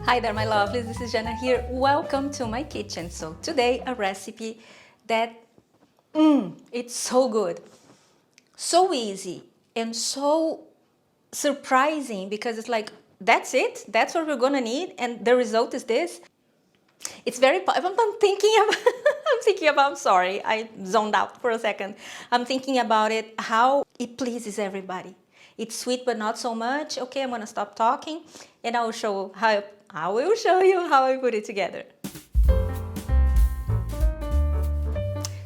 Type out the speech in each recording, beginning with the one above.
Hi there, my lovelies, this is Jana here. Welcome to my kitchen. So today a recipe that, it's so good, so easy and so surprising because it's like, that's it, that's what we're gonna need and the result is this. It's very, I'm thinking about, I'm sorry, I zoned out for a second. I'm thinking about it, how it pleases everybody. It's sweet but not so much. Okay, I'm gonna stop talking and I will show you how I put it together.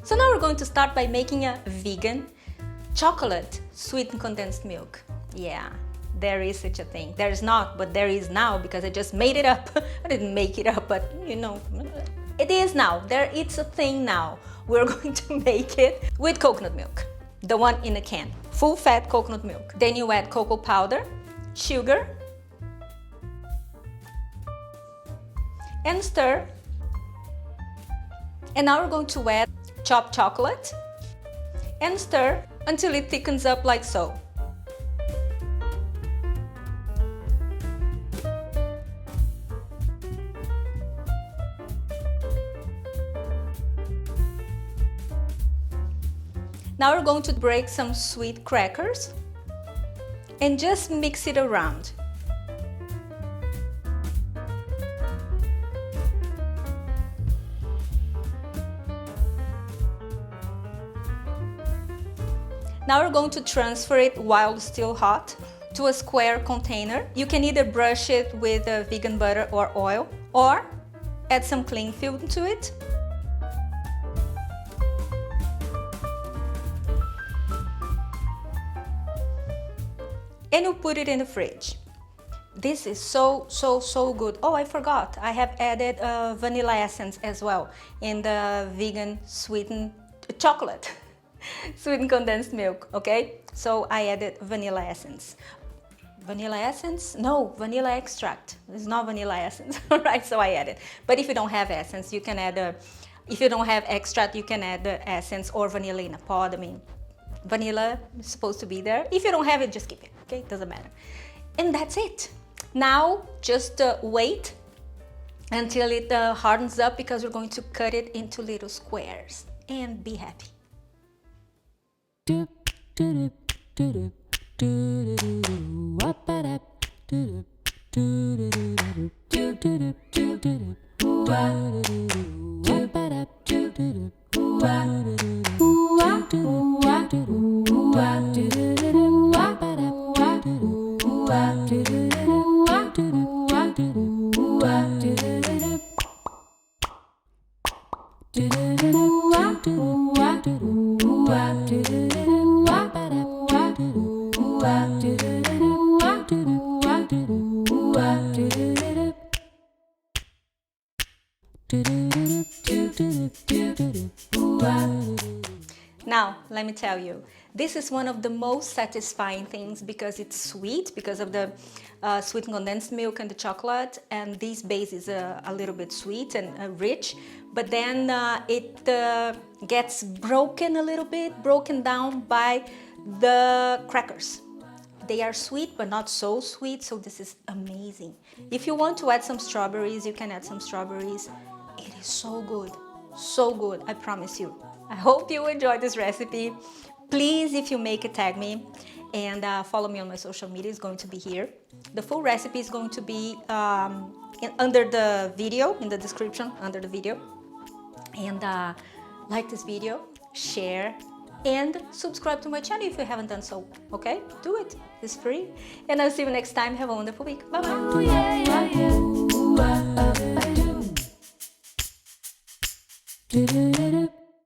So now we're going to start by making a vegan chocolate sweetened condensed milk. Yeah, there is such a thing. There is not, but there is now because I just made it up. I didn't make it up, but you know, it is now. It's a thing now. We're going to make it with coconut milk, the one in a can, full fat coconut milk. Then you add cocoa powder, sugar, and stir. And now we're going to add chopped chocolate and stir until it thickens up like so. Now we're going to break some sweet crackers and just mix it around. Now we're going to transfer it while still hot to a square container. You can either brush it with vegan butter or oil or add some cling film to it. And you put it in the fridge. This is so good. Oh, I forgot. I have added vanilla essence as well in the vegan sweetened chocolate. Sweetened condensed milk, okay? So I added vanilla essence. Vanilla essence? No, vanilla extract. It's not vanilla essence, right? So I added. But if you don't have essence, you can add if you don't have extract, you can add the essence or vanilla in a pod. I mean, vanilla is supposed to be there. If you don't have it, just keep it, okay? It doesn't matter. And that's it. Now, just wait until it hardens up because we're going to cut it into little squares and be happy. Now, let me tell you, this is one of the most satisfying things because it's sweet, because of the sweetened condensed milk and the chocolate, and this base is a little bit sweet and rich, but then it gets broken a little bit, broken down by the crackers. They are sweet, but not so sweet, so this is amazing. If you want to add some strawberries, you can add some strawberries. It is so good, I promise you. I hope you enjoyed this recipe. Please, if you make it, tag me and follow me on my social media. It's going to be here. The full recipe is going to be under the video, in the description under the video. And like this video, share, and subscribe to my channel if you haven't done so, okay? Do it, it's free. And I'll see you next time. Have a wonderful week. Bye-bye.